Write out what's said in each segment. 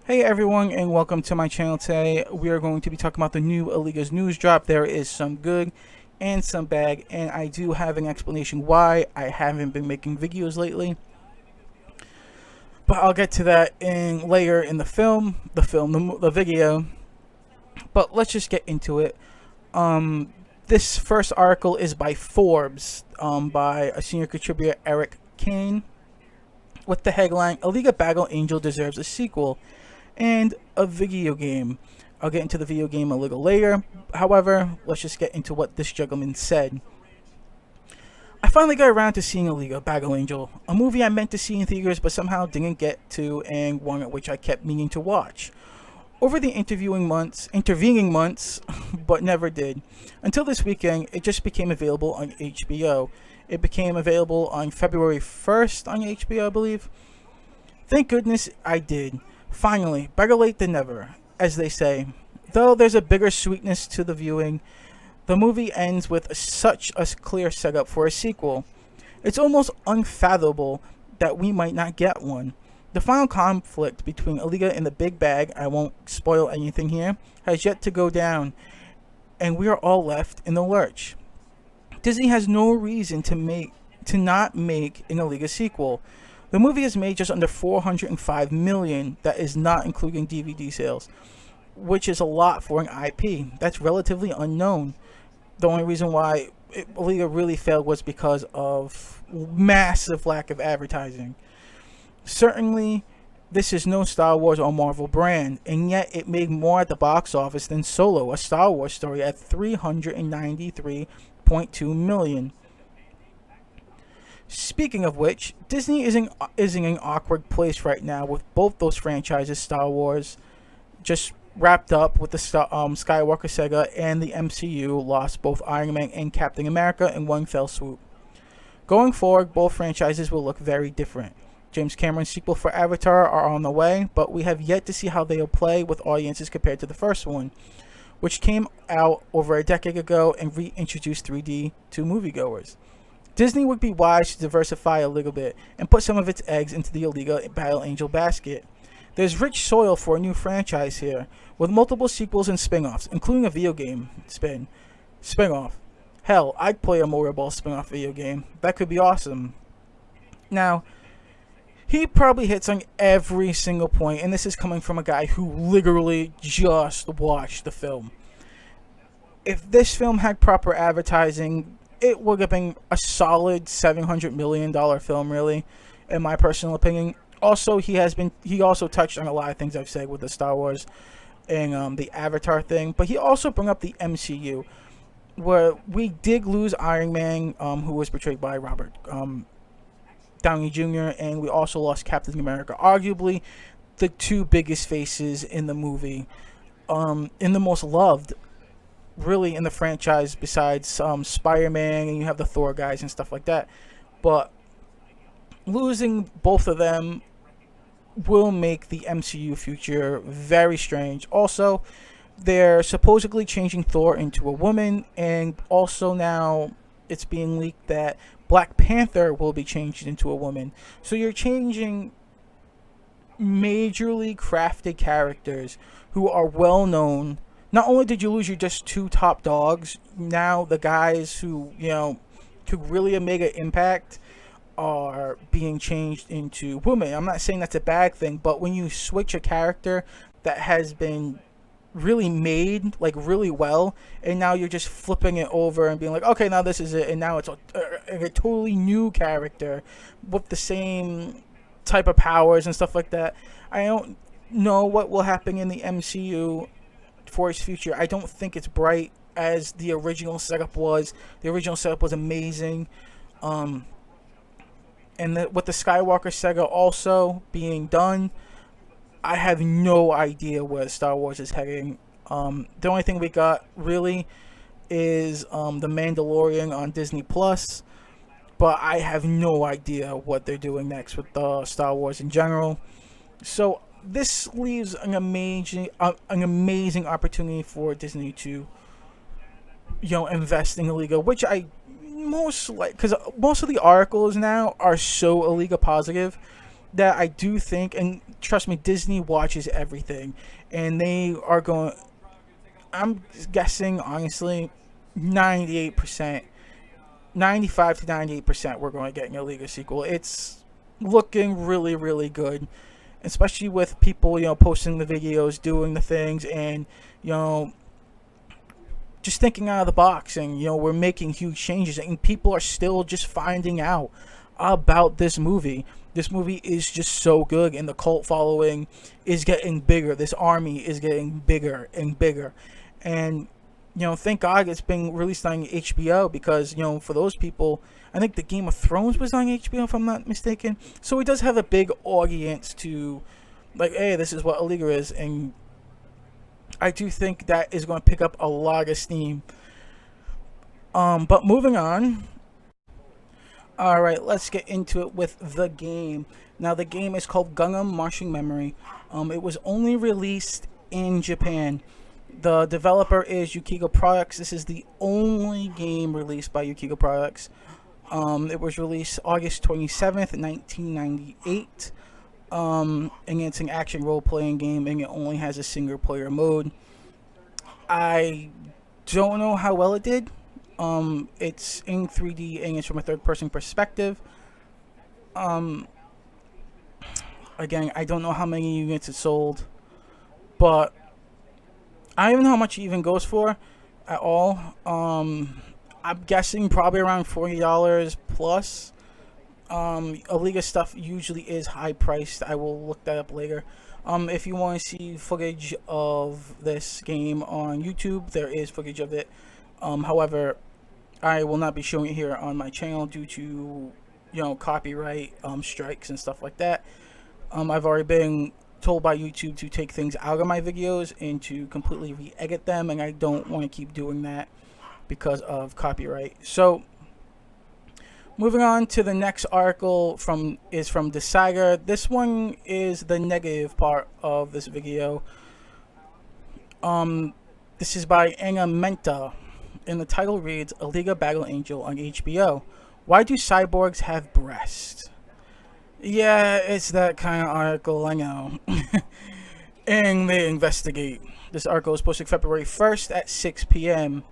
Hey everyone, and welcome to my channel. Today we are going to be talking about the new Aliga's news drop. There is some good and some bad, and I do have an explanation why I haven't been making videos lately. But I'll get to that in later in the video. But let's just get into it. This first article is by Forbes, by a senior contributor, Eric Kane, with the headline, Alita Battle Angel deserves a sequel and a video game. I'll get into the video game a little later. However, let's just get into what this gentleman said. I finally got around to seeing Alita Battle Angel, a movie I meant to see in theaters but somehow didn't get to, and one at which I kept meaning to watch over the intervening months, but never did. Until this weekend, it just became available on HBO. It became available on February 1st on HBO, I believe. Thank goodness I did. Finally, better late than never, as they say. Though there's a bigger sweetness to the viewing, the movie ends with such a clear setup for a sequel. It's almost unfathomable that we might not get one. The final conflict between Alita and the Big Bag, I won't spoil anything here, has yet to go down, and we are all left in the lurch. Disney has no reason to not make an Alita sequel. The movie has made just under $405 million. That is not including DVD sales, which is a lot for an IP. That's relatively unknown. The only reason why Alita really failed was because of massive lack of advertising. Certainly, this is no Star Wars or Marvel brand, and yet it made more at the box office than Solo, a Star Wars story, at $393.2 million. Speaking of which, Disney is in an awkward place right now with both those franchises. Star Wars just wrapped up with the Skywalker saga, and the MCU lost both Iron Man and Captain America in one fell swoop. Going forward, both franchises will look very different. James Cameron's sequel for Avatar are on the way, but we have yet to see how they'll play with audiences compared to the first one, which came out over a decade ago and reintroduced 3D to moviegoers. Disney would be wise to diversify a little bit and put some of its eggs into the Alita Battle Angel basket. There's rich soil for a new franchise here, with multiple sequels and spin-offs, including a video game spin-off. Hell, I'd play a Mario Ball spin-off video game. That could be awesome. Now, he probably hits on every single point, and this is coming from a guy who literally just watched the film. If this film had proper advertising, it would have been a solid $700 million film, really, in my personal opinion. Also, he also touched on a lot of things I've said with the Star Wars and the Avatar thing, but he also brought up the MCU, where we did lose Iron Man, who was portrayed by Robert Downey Jr., and we also lost Captain America, arguably the two biggest faces in the movie, in the most loved, really, in the franchise, besides Spider-Man, and you have the Thor guys and stuff like that. But losing both of them will make the MCU future very strange. Also, they're supposedly changing Thor into a woman, and also now it's being leaked that Black Panther will be changed into a woman. So you're changing majorly crafted characters who are well known. Not only did you lose your just two top dogs, now the guys who, could really make an impact are being changed into women. I'm not saying that's a bad thing, but when you switch a character that has been really made, like, really well, and now you're just flipping it over and being like, okay, now this is it, and now it's a totally new character with the same type of powers and stuff like that. I don't know what will happen in the MCU for its future. I don't think it's bright as the original setup was. The original setup was amazing. And with the Skywalker saga also being done, I have no idea where Star Wars is heading. The only thing we got really is The Mandalorian on Disney Plus, but I have no idea what they're doing next with Star Wars in general. So this leaves an amazing opportunity for Disney to, invest in Alita, which I most like, because most of the articles now are so Alita positive that I do think, and trust me, Disney watches everything, and they are going. I'm guessing honestly, 98%, 95 to 98%, we're going to get a League sequel. It's looking really, really good, especially with people, posting the videos, doing the things, and you know, just thinking out of the box. And we're making huge changes, and people are still just finding out about this movie. This movie is just so good, and the cult following is getting bigger. This army is getting bigger and bigger, and thank God it's been released on HBO, because for those people, I think the Game of Thrones was on HBO if I'm not mistaken. So it does have a big audience to, like, hey, this is what Alita is, and I do think that is going to pick up a lot of steam. But moving on. All right, let's get into it with the game. Now, the game is called Gundam Marching Memory. It was only released in Japan. The developer is Yukiko Products. This is the only game released by Yukiko Products. It was released August 27th, 1998. And it's an action role-playing game, and it only has a single-player mode. I don't know how well it did. It's in 3D, and it's from a third-person perspective. Again, I don't know how many units it sold, but I don't even know how much it even goes for at all. I'm guessing probably around $40 plus. Alita stuff usually is high priced. I will look that up later. If you want to see footage of this game on YouTube, there is footage of it. However, I will not be showing it here on my channel due to, copyright strikes and stuff like that. I've already been told by YouTube to take things out of my videos and to completely re-edit them, and I don't want to keep doing that because of copyright. So, moving on to the next article from Decider. This one is the negative part of this video. This is by Anna Menta, and the title reads, Alita Battle Angel on HBO. Why do cyborgs have breasts? Yeah, it's that kind of article, I know. And they investigate. This article was posted February 1st at 6 p.m.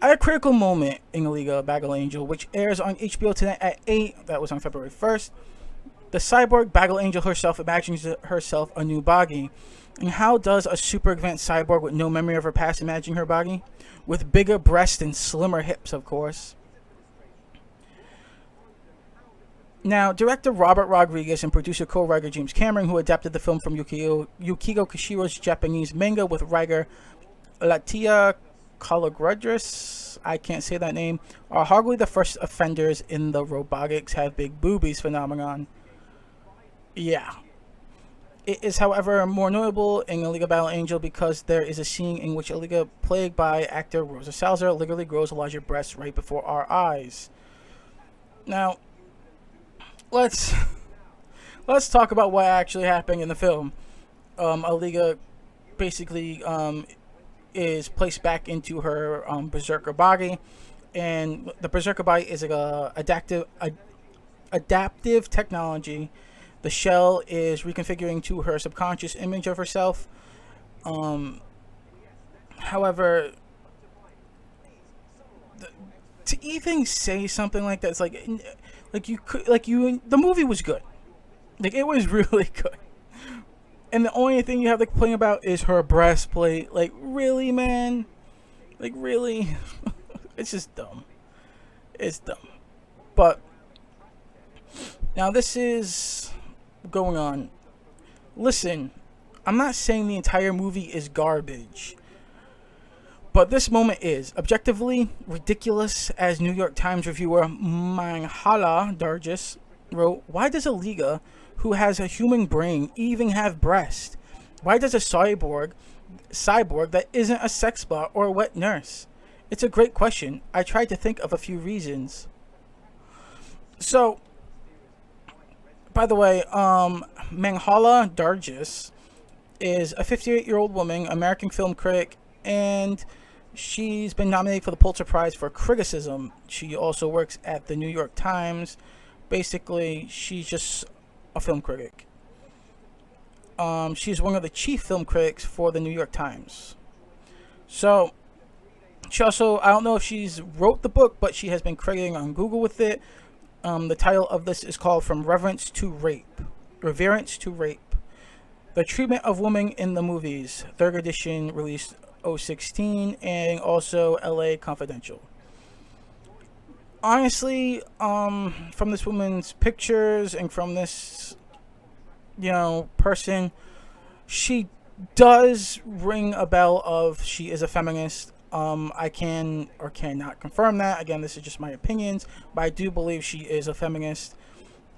At a critical moment in Alita Battle Angel, which airs on HBO tonight at 8, that was on February 1st, the cyborg Battle Angel herself imagines herself a new body. And how does a super advanced cyborg with no memory of her past imagine her body? With bigger breasts and slimmer hips, of course. Now, director Robert Rodriguez and producer co-writer James Cameron, who adapted the film from Yukiko Kishiro's Japanese manga with writer Alita Kalogrudris, I can't say that name, are hardly the first offenders in the robotics have big boobies phenomenon. Yeah. It is, however, more notable in Alita Battle Angel because there is a scene in which Alita, played by actor Rosa Salazar, literally grows larger breasts right before our eyes. Now, let's talk about what actually happened in the film. Alita basically is placed back into her berserker body, and the berserker body is a adaptive technology. The shell is reconfiguring to her subconscious image of herself. However, to even say something like that, it's the movie was good. Like, it was really good. And the only thing you have to complain about is her breastplate. Like, really, man? Like, really? It's just dumb. It's dumb. But now this is going on. Listen, I'm not saying the entire movie is garbage, but this moment is objectively ridiculous. As New York Times reviewer Manghala Dargis wrote, why does Alita, who has a human brain, even have breasts? Why does a cyborg that isn't a sex bot or a wet nurse? It's a great question. I tried to think of a few reasons. So, by the way, Manghala Dargis is a 58-year-old woman, American film critic, and she's been nominated for the Pulitzer Prize for criticism. She also works at the New York Times. Basically, she's just a film critic. She's one of the chief film critics for the New York Times. So she also, I don't know if she's wrote the book, but she has been crediting on Google with it. The title of this is called From Reverence to Rape. Reverence to Rape. The Treatment of Women in the Movies. 3rd edition, released 2016, and also LA Confidential. Honestly, from this woman's pictures and from this, person, she does ring a bell of she is a feminist. I can or cannot confirm that. Again, this is just my opinions, but I do believe she is a feminist,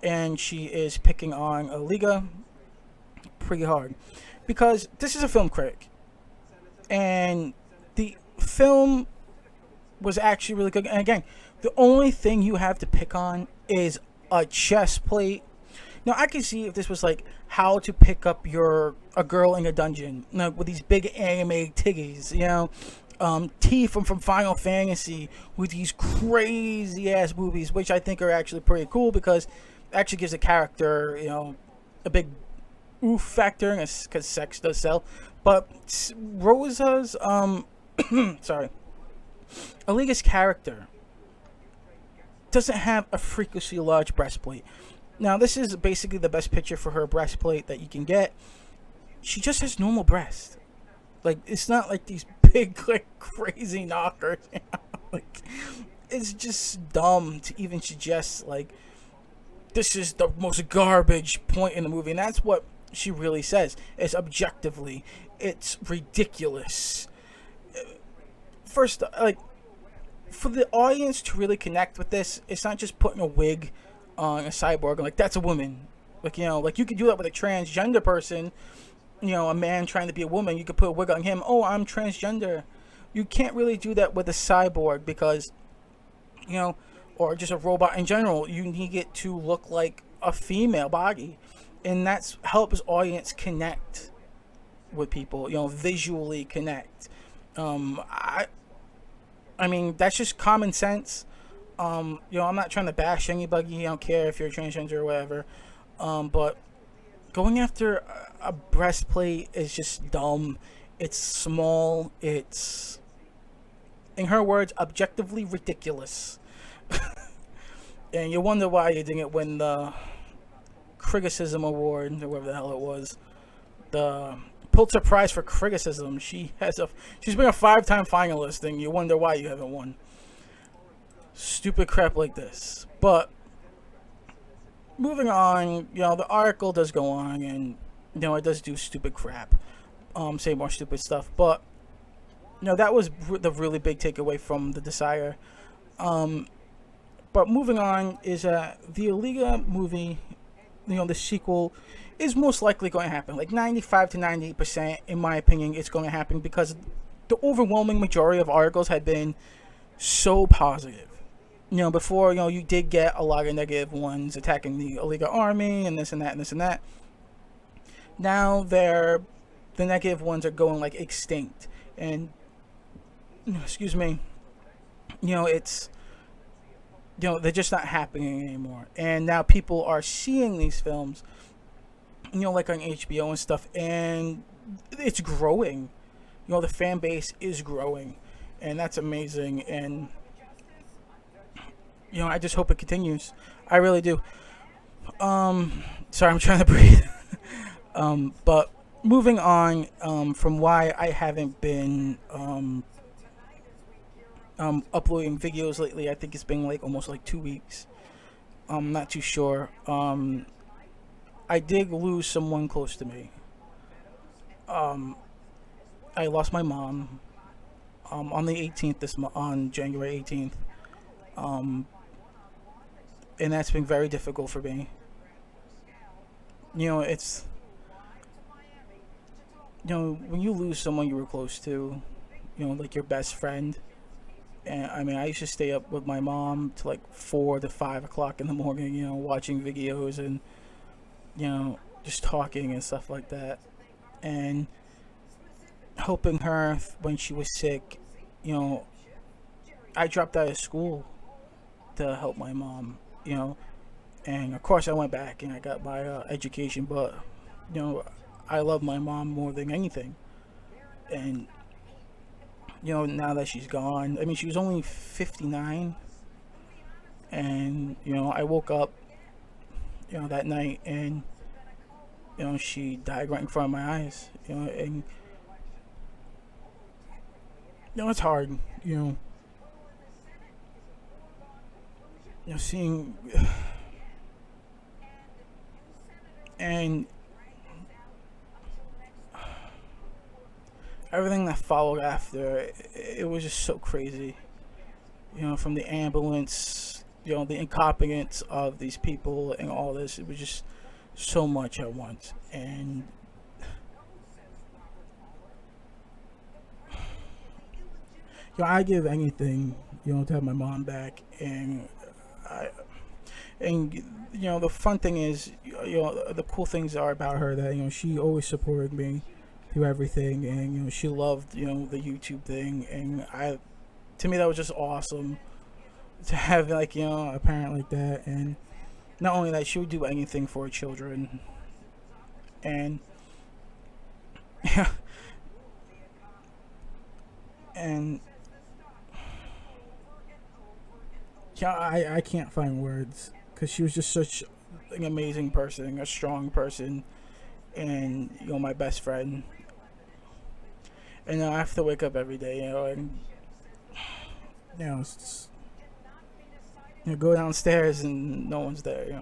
and she is picking on Alita pretty hard because this is a film critic, and the film was actually really good. And again, the only thing you have to pick on is a chest plate. Now, I can see if this was like how to pick up a girl in a dungeon, with these big anime titties, T from Final Fantasy with these crazy ass boobies, which I think are actually pretty cool because it actually gives a character, a big oof factor, because sex does sell. But Rosa's, sorry, Alita's character doesn't have a freakishly large breastplate. Now, this is basically the best picture for her breastplate that you can get. She just has normal breasts. Like, it's not like these big, like, crazy knockers. Like, it's just dumb to even suggest, like, this is the most garbage point in the movie. And that's what she really says. It's objectively, it's ridiculous. First, like, for the audience to really connect with this, it's not just putting a wig on a cyborg and like that's a woman. Like, like you could do that with a transgender person, a man trying to be a woman. You could put a wig on him. Oh, I'm transgender. You can't really do that with a cyborg because, or just a robot in general. You need it to look like a female body, and that's helps audience connect with people. Visually connect. I mean, that's just common sense. I'm not trying to bash anybody. I don't care if you're a transgender or whatever. But going after a breastplate is just dumb. It's small. It's, in her words, objectively ridiculous. And you wonder why you didn't win the criticism award, or whatever the hell it was. The Pulitzer Prize for criticism. She's been a 5-time finalist, and you wonder why you haven't won. Stupid crap like this. But moving on, the article does go on, and it does do stupid crap, say more stupid stuff. But that was the really big takeaway from the Desire. But moving on is the Alita movie, the sequel is most likely going to happen. Like 95 to 98%, in my opinion, it's going to happen because the overwhelming majority of articles had been so positive. Before, you did get a lot of negative ones attacking the Alita army and this and that and this and that. Now the negative ones are going like extinct, and excuse me, it's they're just not happening anymore. And now people are seeing these films, like on HBO and stuff, and it's growing. The fan base is growing, and that's amazing. And I just hope it continues. I really do. Sorry, I'm trying to breathe. But moving on, from why I haven't been uploading videos lately. I think it's been like almost like 2 weeks. I'm not too sure. I did lose someone close to me. I lost my mom on the 18th on January 18th. And that's been very difficult for me. It's when you lose someone you were close to, like your best friend. And I mean, I used to stay up with my mom to like 4 to 5 o'clock in the morning, watching videos and just talking and stuff like that, and helping her when she was sick. I dropped out of school to help my mom, And of course, I went back and I got my education, but you know, I love my mom more than anything. And now that she's gone, I mean, she was only 59, and I woke up, that night, and she died right in front of my eyes. And it's hard, seeing, and everything that followed after, it was just so crazy. From the ambulance, the incompetence of these people and all this, it was just so much at once. And I give anything, to have my mom back. And I and the fun thing is, the cool things are about her that she always supported me through everything, and she loved the YouTube thing, and to me that was just awesome to have, like, a parent like that. And not only that, she would do anything for her children. And yeah, and yeah, I can't find words, because she was just such an amazing person, a strong person, and my best friend. And I have to wake up every day, and it's just, go downstairs and no one's there.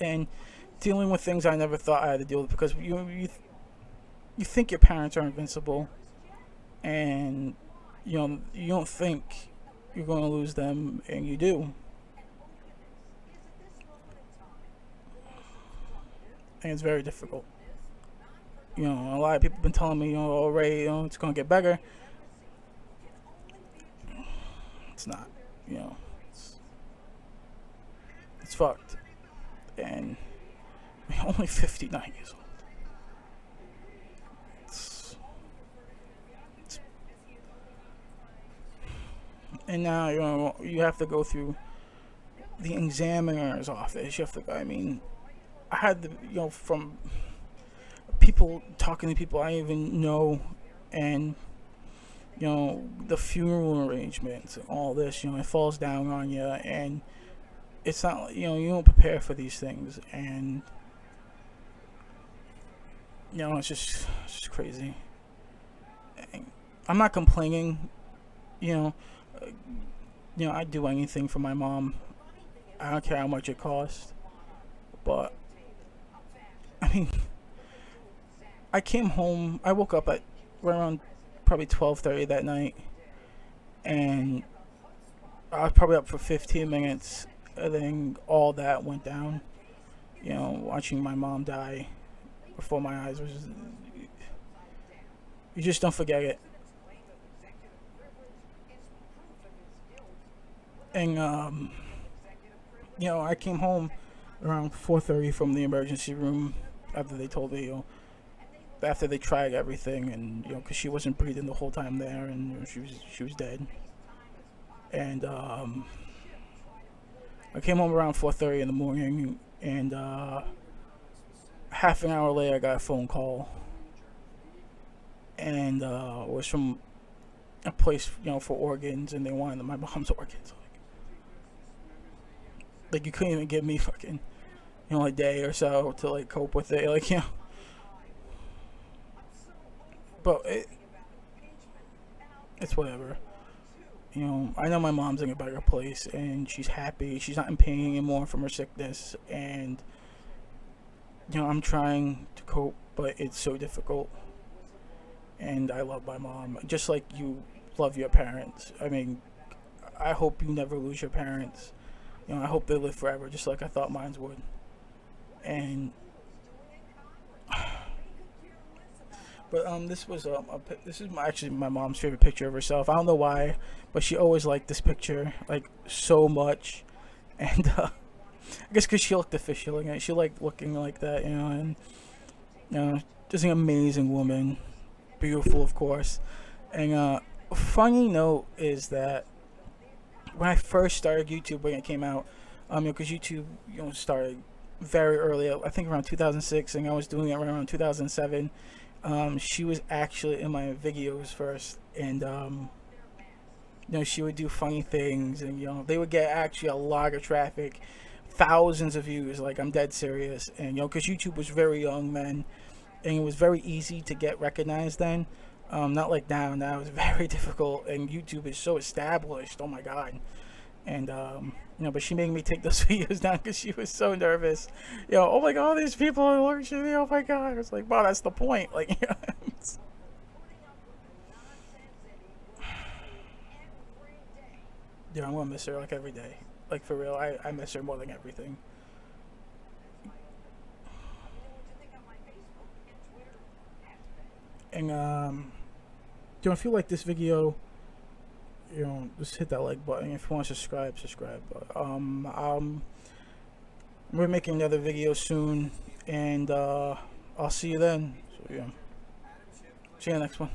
And dealing with things I never thought I had to deal with, because you think your parents are invincible, and you don't think you're going to lose them, and you do. And it's very difficult. A lot of people have been telling me, already, it's going to get better. It's not. It's fucked. And I'm only 59 years old. And now you have to go through the examiner's office. You have to. I mean, I had the from people, talking to people I even know, and the funeral arrangements and all this. It falls down on you, and it's not, you don't prepare for these things, and it's just crazy. And I'm not complaining. I'd do anything for my mom. I don't care how much it costs. But I mean, I came home. I woke up at right around probably 12:30 that night, and I was probably up for 15 minutes. And then all that went down. Watching my mom die before my eyes was you just don't forget it. And I came home around 4:30 from the emergency room after they told me, after they tried everything, and because she wasn't breathing the whole time there, and she was dead. And I came home around 4:30 in the morning, and half an hour later I got a phone call, and it was from a place for organs, and they wanted my mom's organs. Like you couldn't even give me fucking a day or so to like cope with it, like but it's whatever. I know my mom's in a better place, and she's happy. She's not in pain anymore from her sickness, and I'm trying to cope, but it's so difficult. And I love my mom, just like you love your parents. I mean, I hope you never lose your parents. I hope they live forever, just like I thought mine would. And but this was this is actually my mom's favorite picture of herself. I don't know why, but she always liked this picture like so much, and I guess because she looked official and she liked looking like that, and just an amazing woman, beautiful of course, and funny note is that when I first started YouTube, when it came out, because YouTube, started very early. I think around 2006, and I was doing it around 2007. She was actually in my videos first, and she would do funny things, and they would get actually a lot of traffic, thousands of views. Like, I'm dead serious, and because YouTube was very young then, and it was very easy to get recognized then. Not like now. Now it's very difficult, and YouTube is so established. Oh my god. And but she made me take those videos down because she was so nervous. Oh my god, these people are watching me. Oh my god. I was like, wow, that's the point. Like, I'm gonna miss her like every day. Like, for real, I miss her more than everything. And if you like this video, just hit that like button. If you want to subscribe. But we're making another video soon, and I'll see you then. So yeah, see you next one.